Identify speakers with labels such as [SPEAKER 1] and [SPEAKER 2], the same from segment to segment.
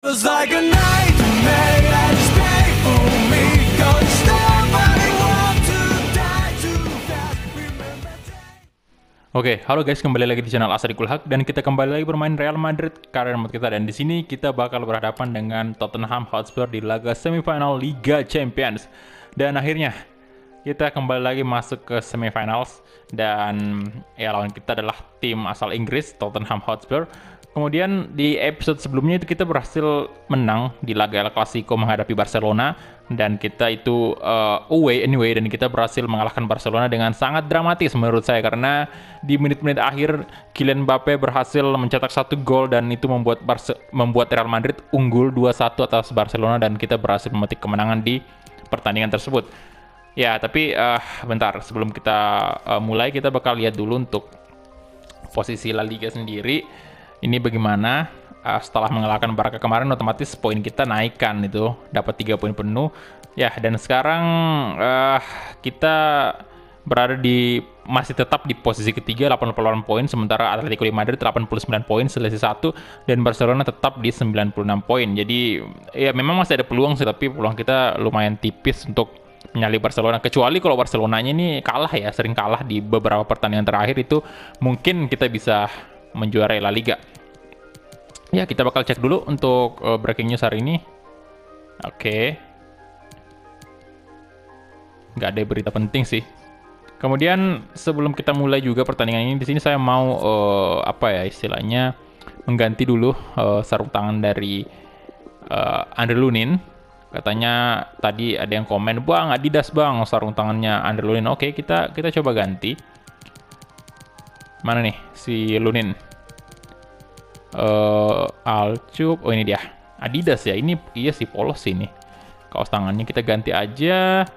[SPEAKER 1] It's like a nightmare that is painful me. Don't stop, I don't want to die too fast. Remember
[SPEAKER 2] Oke, halo guys, kembali lagi di channel Asadikul Haq dan kita kembali lagi bermain Real Madrid karir mode kita, dan di sini kita bakal berhadapan dengan Tottenham Hotspur di laga semifinal Liga Champions. Dan akhirnya kita kembali lagi masuk ke semifinals, dan ya lawan kita adalah tim asal Inggris, Tottenham Hotspur. Kemudian di episode sebelumnya itu kita berhasil menang di laga El Clasico menghadapi Barcelona, dan kita itu away anyway, dan kita berhasil mengalahkan Barcelona dengan sangat dramatis menurut saya, karena di menit-menit akhir Kylian Mbappe berhasil mencetak 1 gol dan itu membuat Real Madrid unggul 2-1 atas Barcelona, dan kita berhasil memetik kemenangan di pertandingan tersebut. Ya, tapi bentar sebelum kita mulai, kita bakal lihat dulu untuk posisi La Liga sendiri. Ini bagaimana setelah mengalahkan Barca kemarin, otomatis poin kita naikkan, itu dapat 3 poin penuh. Ya, dan sekarang kita berada masih tetap di posisi ketiga 88 poin, sementara Atletico de Madrid 89 poin selisih 1, dan Barcelona tetap di 96 poin. Jadi ya memang masih ada peluang sih, tapi peluang kita lumayan tipis untuk menyalip Barcelona, kecuali kalau Barcelonanya ini kalah ya, sering kalah di beberapa pertandingan terakhir, itu mungkin kita bisa menjuarai La Liga. Ya, kita bakal cek dulu untuk breaking news hari ini. Oke. Nggak ada berita penting sih. Kemudian sebelum kita mulai juga pertandingan ini, di sini saya mau apa ya istilahnya, mengganti dulu sarung tangan dari Andre Lunin. Katanya tadi ada yang komen, "Bang, Adidas bang, sarung tangannya Andre Lunin." Oke, kita coba ganti. Mana nih si Lunin? Alcup. Oh, ini dia. Adidas ya. Ini iya sih, polos sih ini. Kaos tangannya kita ganti aja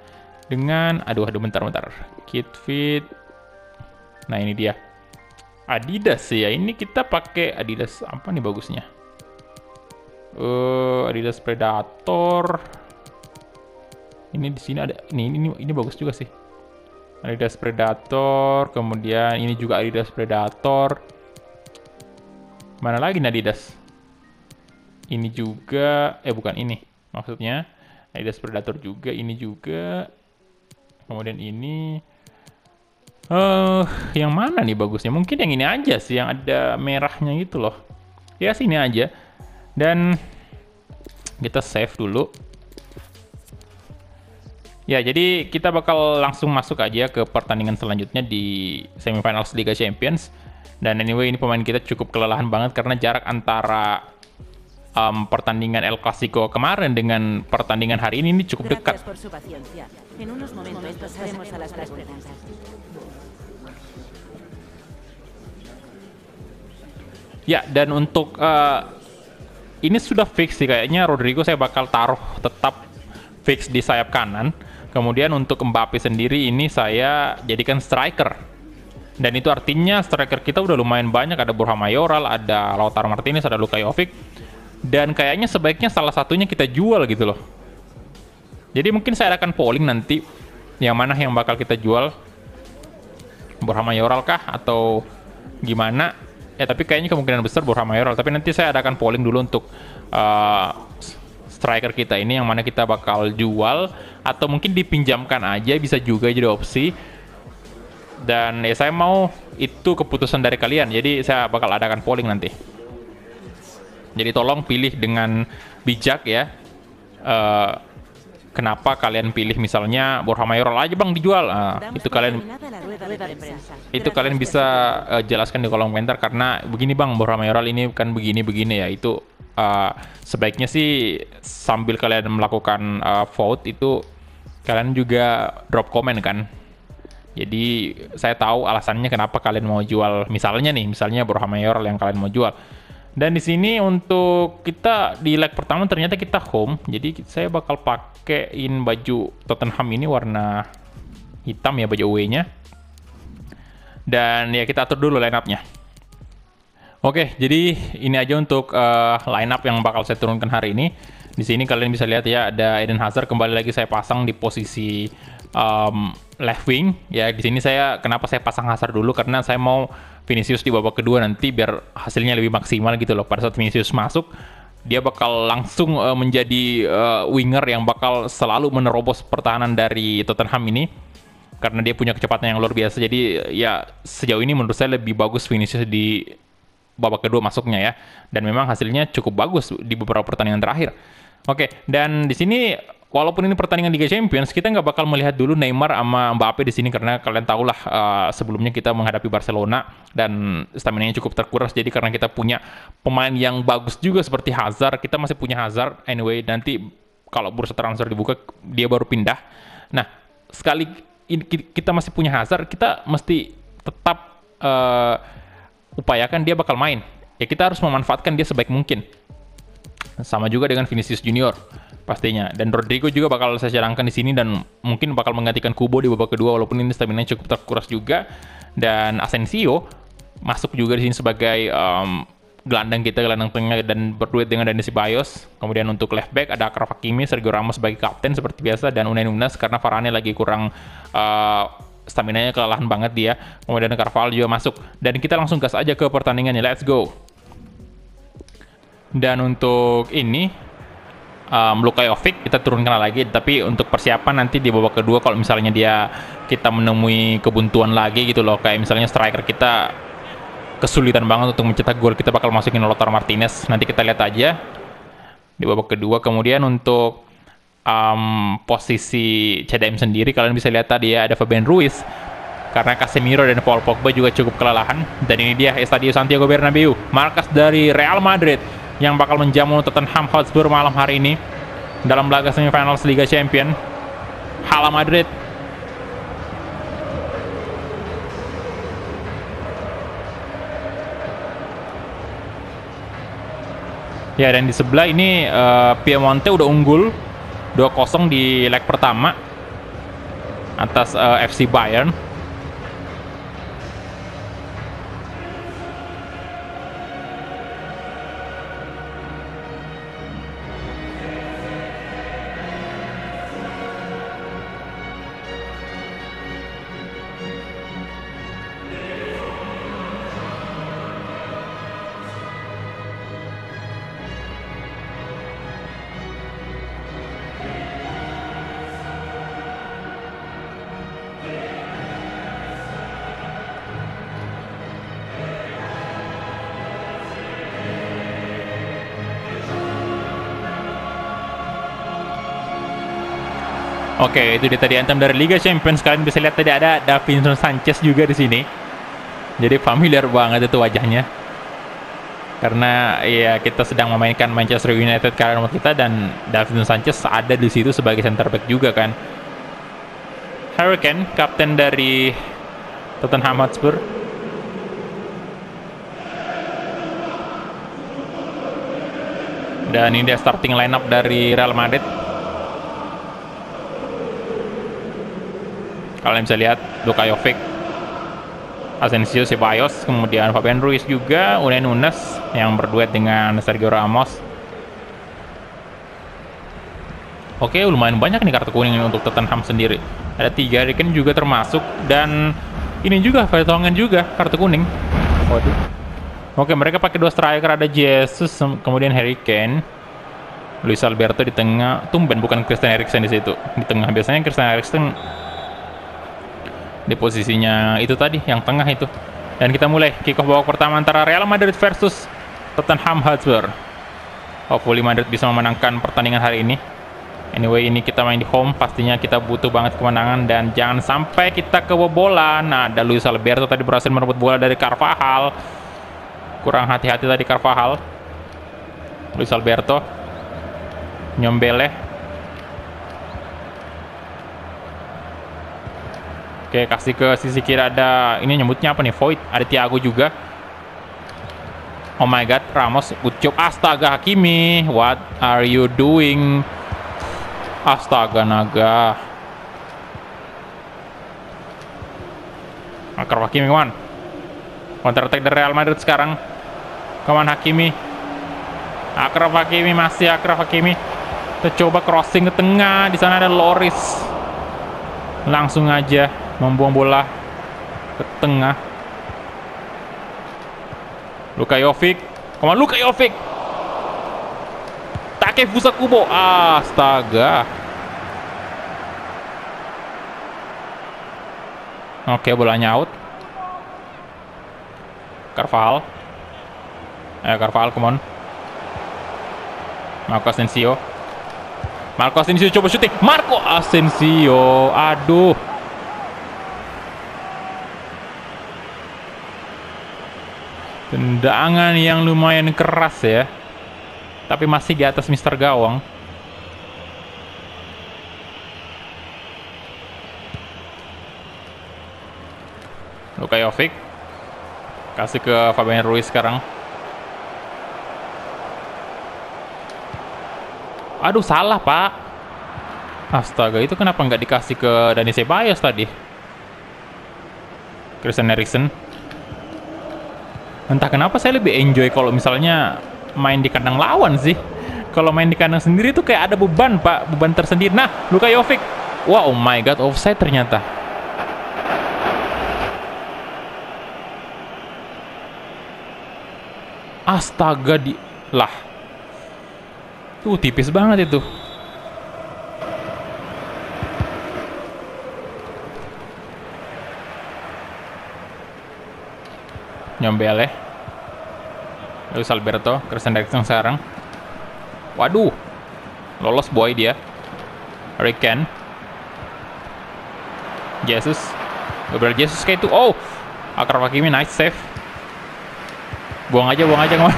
[SPEAKER 2] dengan aduh bentar. Kit fit. Nah, ini dia. Adidas ya. Ini kita pakai Adidas apa nih bagusnya? Adidas Predator. Ini di sini ada. Ini bagus juga sih. Adidas Predator, kemudian ini juga Adidas Predator. Mana lagi Adidas? Ini juga, bukan ini. Maksudnya Adidas Predator juga, ini juga. Kemudian ini. Yang mana nih bagusnya? Mungkin yang ini aja sih, yang ada merahnya gitu loh. Ya, sini aja. Dan kita save dulu. Ya, jadi kita bakal langsung masuk aja ke pertandingan selanjutnya di semifinals Liga Champions. Dan anyway, ini pemain kita cukup kelelahan banget karena jarak antara pertandingan El Clasico kemarin dengan pertandingan hari ini cukup dekat. Ya, dan untuk ini sudah fix sih kayaknya, Rodrigo saya bakal taruh tetap fix di sayap kanan. Kemudian untuk Mbappe sendiri ini saya jadikan striker. Dan itu artinya striker kita udah lumayan banyak. Ada Borja Mayoral, ada Lautaro Martinez, ada Luka Jovic. Dan kayaknya sebaiknya salah satunya kita jual gitu loh. Jadi mungkin saya akan polling nanti yang mana yang bakal kita jual. Borja Mayoral kah atau gimana? Ya, tapi kayaknya kemungkinan besar Borja Mayoral. Tapi nanti saya adakan polling dulu untuk striker kita ini yang mana kita bakal jual atau mungkin dipinjamkan aja, bisa juga jadi opsi. Dan ya saya mau itu keputusan dari kalian, jadi saya bakal adakan polling nanti. Jadi tolong pilih dengan bijak ya. Kenapa kalian pilih misalnya Borja Mayoral aja bang dijual? Itu kalian bisa jelaskan di kolom komentar, karena begini bang, Borja Mayoral ini kan begini ya. Itu sebaiknya sih sambil kalian melakukan vote itu kalian juga drop komen kan. Jadi saya tahu alasannya kenapa kalian mau jual, misalnya Borja Mayoral yang kalian mau jual. Dan di sini untuk kita di leg pertama ternyata kita home, jadi saya bakal pakein baju Tottenham ini warna hitam ya, baju away-nya. Dan ya kita atur dulu line up-nya. Oke, jadi ini aja untuk line up yang bakal saya turunkan hari ini. Di sini kalian bisa lihat ya, ada Eden Hazard kembali lagi saya pasang di posisi left wing ya. Di sini kenapa saya pasang Hazard dulu, karena saya mau Vinicius di babak kedua nanti biar hasilnya lebih maksimal gitu loh. Pada saat Vinicius masuk, dia bakal langsung menjadi winger yang bakal selalu menerobos pertahanan dari Tottenham ini karena dia punya kecepatan yang luar biasa. Jadi ya sejauh ini menurut saya lebih bagus Vinicius di babak kedua masuknya ya, dan memang hasilnya cukup bagus di beberapa pertandingan terakhir. Oke, dan di sini walaupun ini pertandingan Liga Champions, kita nggak bakal melihat dulu Neymar sama Mbappe di sini karena kalian tahulah sebelumnya kita menghadapi Barcelona dan stamina-nya cukup terkuras. Jadi karena kita punya pemain yang bagus juga seperti Hazard, kita masih punya Hazard. Anyway, nanti kalau bursa transfer dibuka dia baru pindah. Nah, sekali kita masih punya Hazard, kita mesti tetap upayakan dia bakal main. Ya kita harus memanfaatkan dia sebaik mungkin. Sama juga dengan Vinicius Junior pastinya. Dan Rodrigo juga bakal saya cadangkan di sini dan mungkin bakal menggantikan Kubo di babak kedua walaupun ini stamina cukup terkuras juga. Dan Asensio masuk juga di sini sebagai gelandang kita, gelandang tengah dan berduet dengan Dani Ceballos. Kemudian untuk left back ada Achraf Hakimi, Sergio Ramos sebagai kapten seperti biasa, dan Unai Nunez karena Varane lagi kurang stamina-nya kelelahan banget dia. Kemudian Carvalho juga masuk. Dan kita langsung gas aja ke pertandingannya. Let's go. Dan untuk ini Luka Jovic kita turunkan lagi. Tapi untuk persiapan nanti di babak kedua kalau misalnya kita menemui kebuntuan lagi gitu loh. Kayak misalnya striker kita kesulitan banget untuk mencetak gol, kita bakal masukin Lautaro Martinez. Nanti kita lihat aja di babak kedua. Kemudian untuk posisi CDM sendiri kalian bisa lihat tadi ya, ada Fabian Ruiz karena Casemiro dan Paul Pogba juga cukup kelelahan. Dan ini dia Estadio Santiago Bernabeu, markas dari Real Madrid yang bakal menjamu Tottenham Hotspur malam hari ini dalam laga semifinal Liga Champions. Hala Madrid. Ya, dan di sebelah ini Piemonte udah unggul 2-0 di leg pertama atas FC Bayern. Oke, itu dia tadi anthem dari Liga Champions. Kalian bisa lihat tadi ada Davinson Sanchez juga di sini. Jadi familiar banget itu wajahnya. Karena ya kita sedang memainkan Manchester United karena nomor kita, dan Davinson Sanchez ada di situ sebagai center back juga kan. Harry Kane, kapten dari Tottenham Hotspur. Dan ini dia starting lineup dari Real Madrid. Kalian bisa lihat Luka Jovic, Asensio, Ceballos, kemudian Fabian Ruiz juga, Unai Nunez yang berduet dengan Sergio Ramos. Oke, lumayan banyak nih kartu kuning untuk Tottenham sendiri. Ada 3, Harry Kane juga termasuk, dan ini juga Vertonghen juga kartu kuning. Waduh. Oke, mereka pakai 2 striker, ada Jesus, kemudian Harry Kane, Luis Alberto di tengah. Tumben bukan Christian Eriksen di situ di tengah. Biasanya Christian Eriksen di posisinya itu tadi, yang tengah itu. Dan kita mulai kick off babak pertama antara Real Madrid versus Tottenham Hotspur. Hopefully Madrid bisa memenangkan pertandingan hari ini. Anyway, ini kita main di home, pastinya kita butuh banget kemenangan dan jangan sampai kita kebobolan. Nah, ada Luis Alberto tadi berhasil merebut bola dari Carvajal. Kurang hati-hati tadi Carvajal. Luis Alberto Nyombele. Oke, kasih ke sisi kiri, ada ini nyebutnya apa nih, Void. Ada Thiago juga. Oh my god, Ramos ucup. Astaga, Hakimi, what are you doing? Astaga naga. Achraf Hakimi, kawan. Counter attack dari Real Madrid sekarang. Kawan Hakimi. Achraf Hakimi, masih Achraf Hakimi. Kita coba crossing ke tengah. Di sana ada Loris. Langsung aja membuang bola ke tengah. Luka Jovic. Come on, Luka Jovic. Takefusa Kubo. Astaga. Oke, bolanya out. Carvajal. Carvajal, come on. Marco Asensio. Marco Asensio coba syuting. Marco Asensio. Aduh. Tendangan yang lumayan keras ya. Tapi masih di atas Mister Gawang. Luka Jovic. Kasih ke Fabian Ruiz sekarang. Aduh, salah pak. Astaga, itu kenapa nggak dikasih ke Dani Ceballos tadi? Christian Eriksen. Entah kenapa saya lebih enjoy kalau misalnya main di kandang lawan sih. Kalau main di kandang sendiri tuh kayak ada beban pak, beban tersendiri. Nah, Luka Jovic. Wah, oh my god, offside ternyata. Astaga, lah. Tuh tipis banget itu. Nyombele. Luis Alberto, Christian Eriksen sekarang. Waduh. Lolos boy dia. Harry Kane. Jesus. Gabriel Jesus kayak itu. Oh. Achraf Hakimi nice save. Buang aja kawan.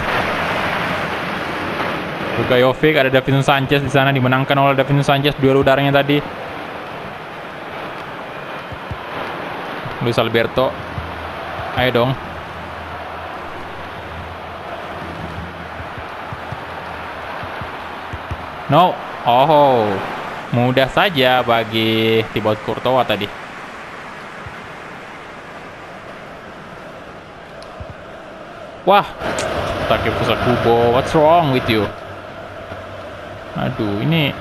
[SPEAKER 2] Luka Jovic, ada Davinson Sanchez di sana, dimenangkan oleh Davinson Sanchez duel udaranya tadi. Luis Alberto. Ayo dong. No. Oh. Mudah saja bagi Thibaut Courtois tadi. Wah, Takefusa Kubo, what's wrong with you? Aduh, ini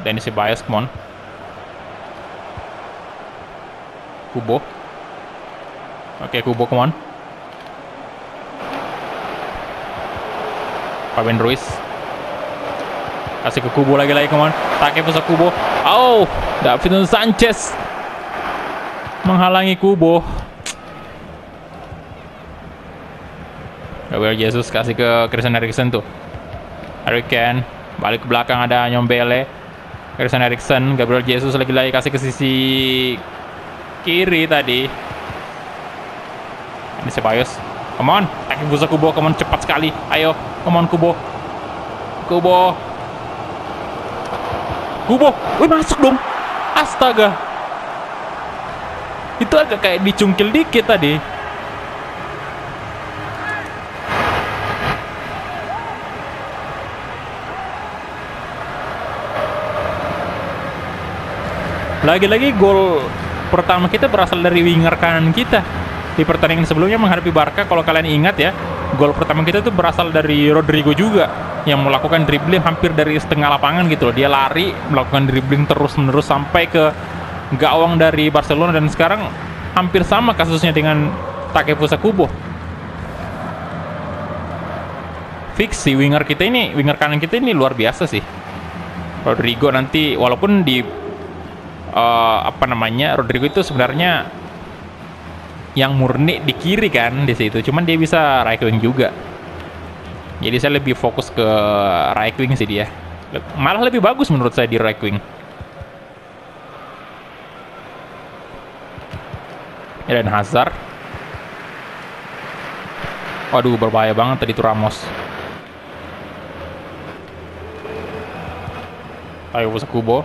[SPEAKER 2] Dani Ceballos, come on. Kubo. Oke, Kubo, come on. Fabian Ruiz. Kasih ke Kubo lagi, come on. Takefusa Kubo. Oh, Davinson Sanchez menghalangi Kubo. Gabriel Jesus kasih ke Christian Eriksen tuh. Harry Kane balik ke belakang, ada Nyombele. Christian Eriksen, Gabriel Jesus lagi-lagi kasih ke sisi kiri tadi. Ini Ceballos. Come on, Takefusa Kubo, come on, cepat sekali. Ayo, come on Kubo. Kubo. Wih, masuk dong. Astaga. Itu agak kayak dicungkil dikit tadi. Lagi-lagi gol pertama kita berasal dari winger kanan kita. Di pertandingan sebelumnya menghadapi Barca, kalau kalian ingat ya, gol pertama kita itu berasal dari Rodrigo juga, yang melakukan dribbling hampir dari setengah lapangan gitu loh. Dia lari, melakukan dribbling terus-menerus sampai ke gawang dari Barcelona, dan sekarang hampir sama kasusnya dengan Takefusa Kubo. Fix sih winger kanan kita ini luar biasa sih. Rodrigo nanti walaupun di Rodrigo itu sebenarnya yang murni di kiri kan di situ, cuman dia bisa right wing juga. Jadi saya lebih fokus ke right wing sih dia. Malah lebih bagus menurut saya di right wing. Dan Hazard. Waduh, berbahaya banget tadi tuh Ramos. Takefusa Kubo.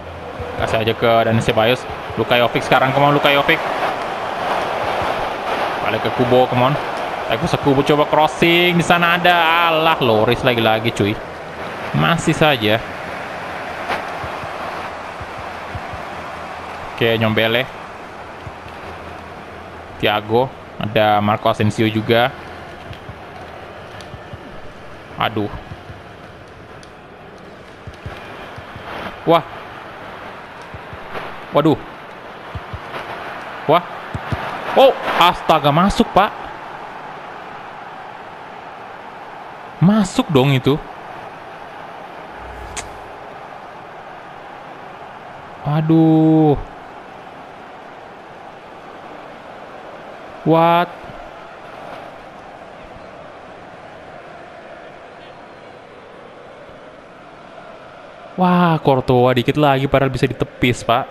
[SPEAKER 2] Kasih aja ke Dani Ceballos. Luka Jovic sekarang, come on Luka Jovic. Balik ke Kubo, come on. Takefusa Kubo coba crossing, di sana ada. Alah, Loris lagi-lagi cuy. Masih saja. Oke, Nyombele. Thiago, ada Marco Asensio juga. Aduh. Wah. Waduh. Wah. Oh, astaga, masuk, Pak. Masuk dong itu. Aduh. What? Wah, Courtois dikit lagi padahal bisa ditepis, Pak.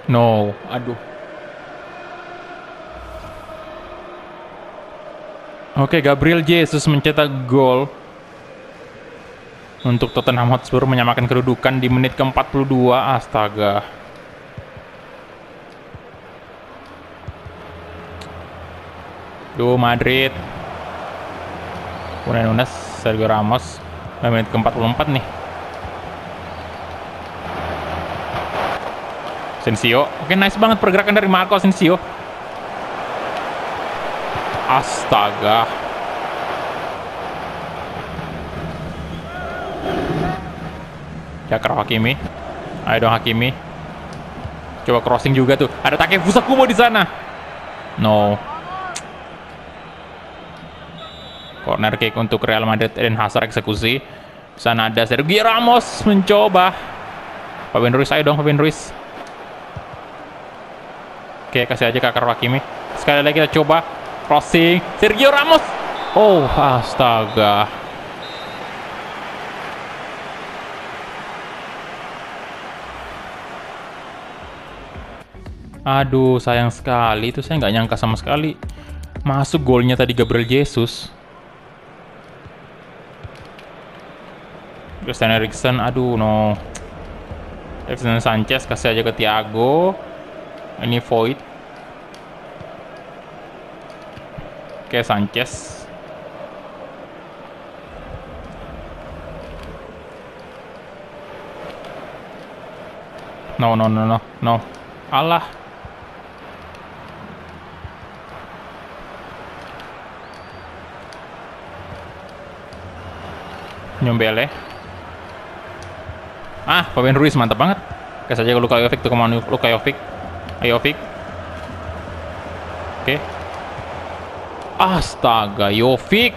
[SPEAKER 2] No, aduh. Oke, Gabriel Jesus mencetak gol untuk Tottenham Hotspur menyamakan kedudukan di menit ke-42. Astaga. Duh, Madrid. Unai Nunes, Sergio Ramos. Menit ke-44 nih. Asensio. Oke, nice banget pergerakan dari Marco Asensio. Astaga. Jakar Hakimi. Ayo dong Hakimi. Coba crossing juga tuh. Ada Takefusa Kubo di sana. No. Corner kick untuk Real Madrid. Eden Hazard eksekusi. Di sana ada Sergio Ramos mencoba. Fabian Ruiz, ayo dong Fabian Ruiz. Oke, kasih aja ke Hakimi. Sekali lagi kita coba crossing. Sergio Ramos. Oh, astaga. Aduh, sayang sekali. Itu saya nggak nyangka sama sekali. Masuk golnya tadi Gabriel Jesus. Christian Eriksen, aduh no. Eriksen Sanchez, kasih aja ke Thiago. Ini void. Oke, Sanchez. No. Alah. Nyombele. Fabian Ruiz mantap banget. Kasih aja ke Luka Jovic tuh, kemana Luka Jovic. Jovic. Oke. Astaga, Jovic.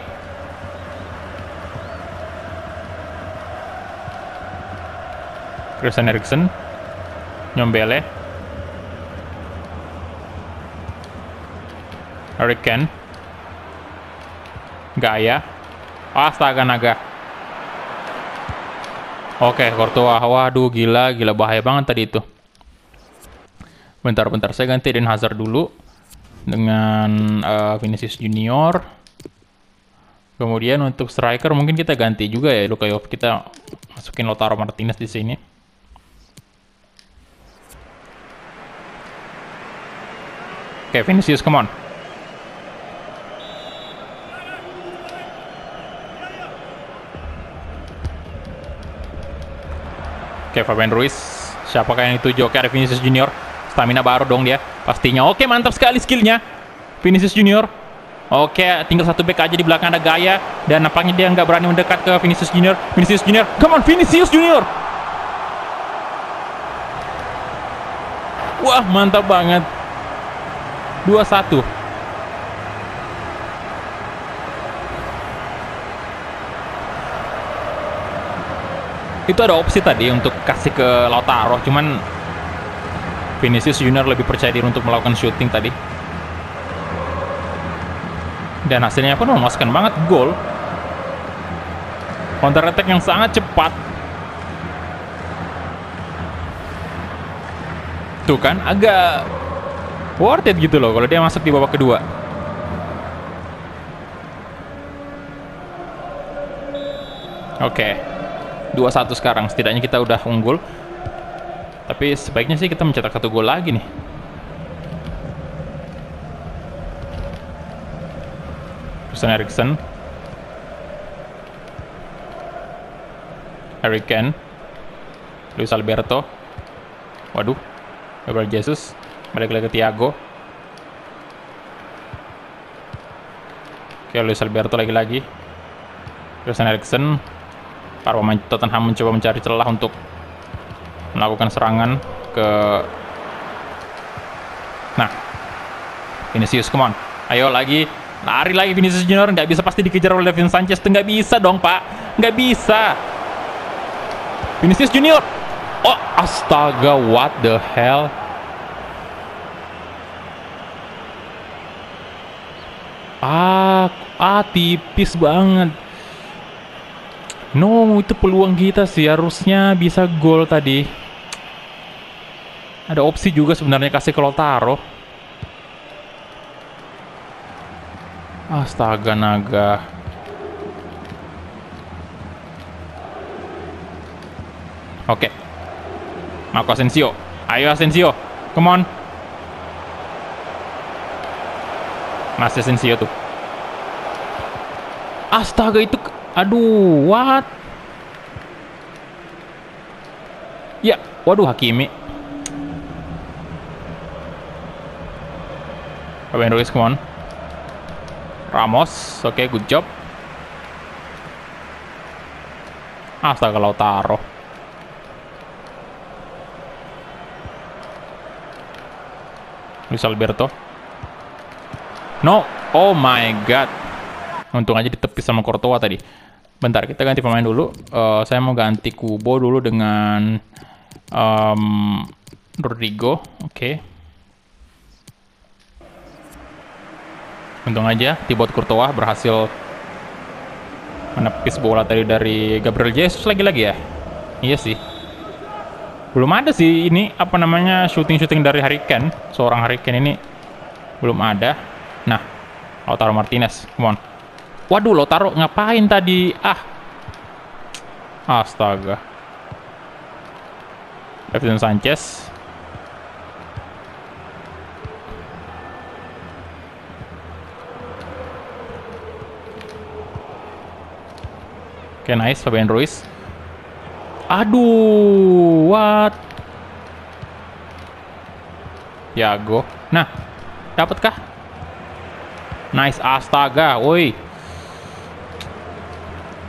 [SPEAKER 2] Christian Eriksen. Nyombele. Harry Kane. Gaya. Astaga, naga. Oke, Courtois. Waduh, gila bahaya banget tadi itu. Bentar, saya ganti Eden Hazard dulu dengan Vinicius Junior. Kemudian untuk striker mungkin kita ganti juga ya, Luka Jovic, kita masukin Lautaro Martinez di sini. Oke, Vinicius, come on. Oke, Fabian Ruiz. Siapakah yang dituju? Oke, ada Vinicius Junior. Stamina baru dong dia. Pastinya. Oke, mantap sekali skillnya. Vinicius Junior. Oke, tinggal satu back aja di belakang ada Gaya. Dan nampaknya dia nggak berani mendekat ke Vinicius Junior. Vinicius Junior. Come on, Vinicius Junior. Wah, mantap banget. 2-1. Itu ada opsi tadi untuk kasih ke Lautaro, cuman Vinicius Junior lebih percaya diri untuk melakukan shooting tadi. Dan hasilnya pun memuaskan banget, gol. Counter attack yang sangat cepat. Tuh kan, agak worth it gitu loh kalau dia masuk di babak kedua. Oke. 2-1 sekarang, setidaknya kita udah unggul. Tapi sebaiknya sih kita mencetak 1 gol lagi nih. Christian Eriksen. Harry Kane. Luis Alberto. Waduh. Gabriel Jesus. Balik lagi ke Thiago. Oke, Luis Alberto lagi-lagi. Christian Eriksen. Para pemain Tottenham mencoba mencari celah untuk melakukan serangan ke... Nah, Vinicius, come on. Ayo lagi, lari lagi Vinicius Junior. Nggak bisa pasti dikejar oleh Davinson Sanchez. Nggak bisa dong, Pak. Nggak bisa. Vinicius Junior. Oh, astaga, what the hell? Tipis banget. No, itu peluang kita sih, harusnya bisa gol tadi. Ada opsi juga sebenarnya kasih ke Lautaro. Astaga naga. Oke. Marco Asensio. Ayo Asensio. Come on. Masih Asensio tuh. Astaga itu. Aduh, what? Ya, waduh Hakimi. Fabian Ruiz, come on. Ramos, oke, good job. Astaga Lautaro. Luis Alberto. No, oh my god. Untung aja ditepis sama Courtois tadi. Bentar, kita ganti pemain dulu. Saya mau ganti Kubo dulu dengan Rodrigo. Oke. Untung aja Thibaut Courtois berhasil menepis bola tadi dari Gabriel Jesus lagi-lagi ya. Iya sih. Belum ada sih ini apa namanya shooting dari Harry Kane. Seorang Harry Kane ini belum ada. Nah, Lautaro Martinez, come on. Waduh, Lautaro ngapain tadi? Astaga. Davinson Sanchez. Oke, nice, Fabian Ruiz. Aduh, what? Thiago. Nah, dapatkah? Nice, astaga, woi.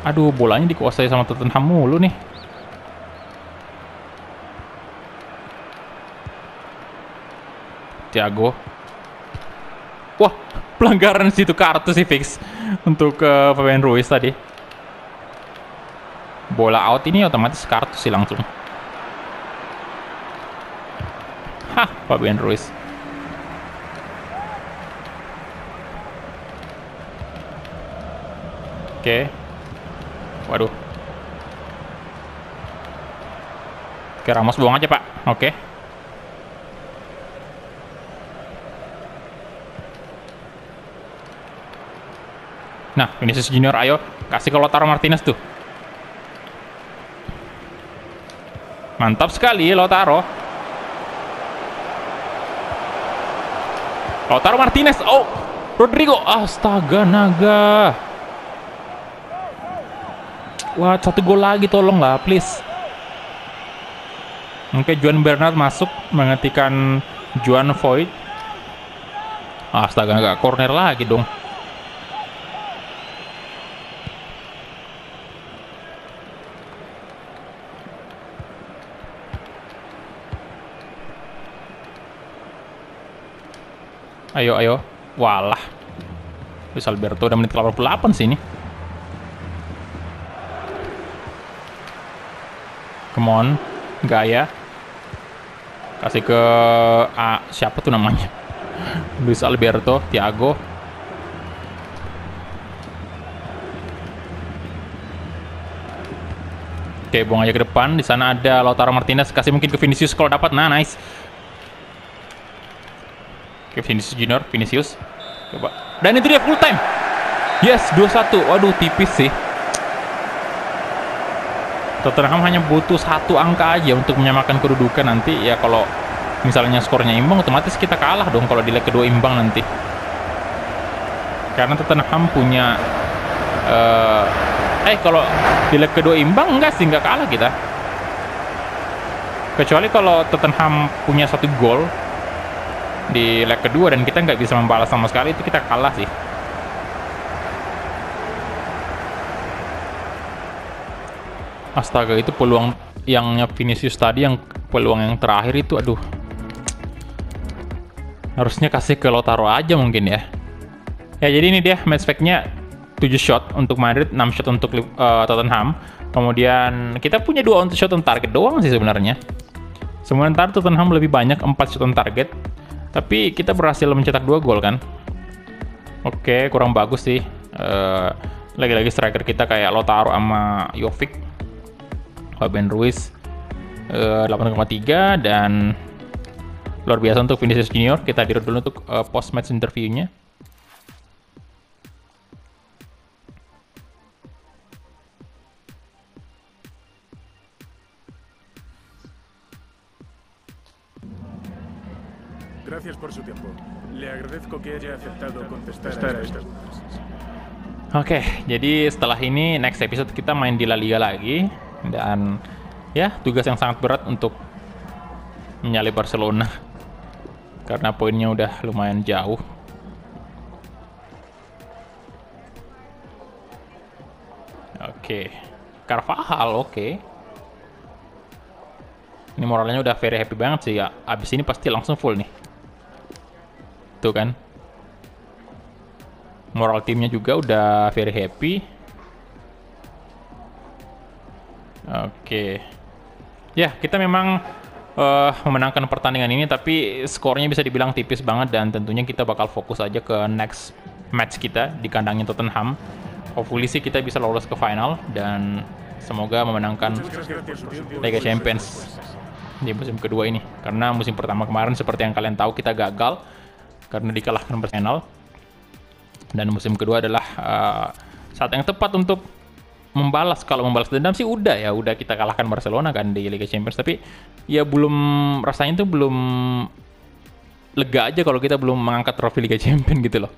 [SPEAKER 2] Aduh, bolanya dikuasai sama Tottenham mulu nih. Thiago. Wah, pelanggaran situ, kartu sih fix untuk Fabian Ruiz tadi. Bola out ini otomatis kartu sih langsung. Hah, Fabian Ruiz. Oke. Waduh. Oke, Ramos buang aja, Pak. Oke. Nah, Vinicius Junior, ayo. Kasih ke Lautaro Martinez tuh. Mantap sekali Lautaro. Lautaro Martinez. Oh, Rodrigo. Astaga naga. Wah, 1 gol lagi tolonglah, please. Oke, Juan Bernat masuk menggantikan Juan Voigt. Astaga, nggak corner lagi dong. Ayo, ayo. Walah. Luis Alberto udah menit 88 sih ini. Come on. Gaya. Kasih ke siapa tuh namanya? Luis Alberto, Thiago. Oke, buang aja ke depan. Di sana ada Lautaro Martinez. Kasih mungkin ke Vinicius kalau dapat. Nah, nice. Oke, Vinicius Junior, Vinicius. Coba. Dan itu dia full time. Yes, 2-1. Waduh, tipis sih. Tottenham hanya butuh 1 angka aja untuk menyamakan kedudukan nanti. Ya kalau misalnya skornya imbang, otomatis kita kalah dong kalau di leg kedua imbang nanti. Karena Tottenham punya kalau di leg kedua imbang enggak sih, nggak kalah kita. Kecuali kalau Tottenham punya 1 gol di leg kedua dan kita nggak bisa membalas sama sekali, itu kita kalah sih. Astaga, itu peluang yang Vinicius tadi, yang peluang yang terakhir itu, aduh. Harusnya kasih ke Lautaro aja mungkin ya. Ya, jadi ini dia match fact-nya 7 shot untuk Madrid, 6 shot untuk Tottenham. Kemudian kita punya 2 shot on target doang sih sebenarnya. Sementara Tottenham lebih banyak 4 shot on target. Tapi kita berhasil mencetak 2 gol kan. Oke, kurang bagus sih. Lagi-lagi striker kita kayak Lautaro sama Jovic. Fabian Ruiz 8,3 dan luar biasa untuk Vinicius Junior. Kita dirut dulu untuk post match interviewnya.
[SPEAKER 3] Gracias por su tiempo. Le agradezco que haya aceptado contestar a estas dudas.
[SPEAKER 2] Oke, jadi setelah ini next episode kita main di La Liga lagi dan ya tugas yang sangat berat untuk menyalip Barcelona karena poinnya udah lumayan jauh. Oke, Carvajal oke. Ini moralnya udah very happy banget sih ya. Abis ini pasti langsung full nih. Tuh kan. Moral timnya juga udah very happy. Oke. Ya, kita memang memenangkan pertandingan ini, tapi skornya bisa dibilang tipis banget dan tentunya kita bakal fokus aja ke next match kita di kandangnya Tottenham. Hopefully sih kita bisa lolos ke final dan semoga memenangkan Liga Champions di musim kedua ini. Karena musim pertama kemarin seperti yang kalian tahu kita gagal karena dikalahkan Arsenal. Dan musim kedua adalah saat yang tepat untuk membalas. Kalau membalas dendam sih udah kita kalahkan Barcelona kan di Liga Champions, tapi ya belum, rasanya tuh belum lega aja kalau kita belum mengangkat trofi Liga Champions gitu loh.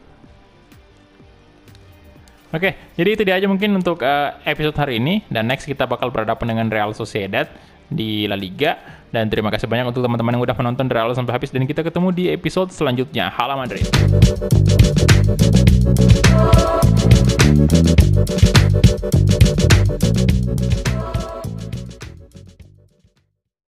[SPEAKER 2] Oke, jadi itu dia aja mungkin untuk episode hari ini, dan next kita bakal berhadapan dengan Real Sociedad di La Liga. Dan terima kasih banyak untuk teman-teman yang udah menonton dari awal sampai habis, dan kita ketemu di episode selanjutnya. Hala Madrid.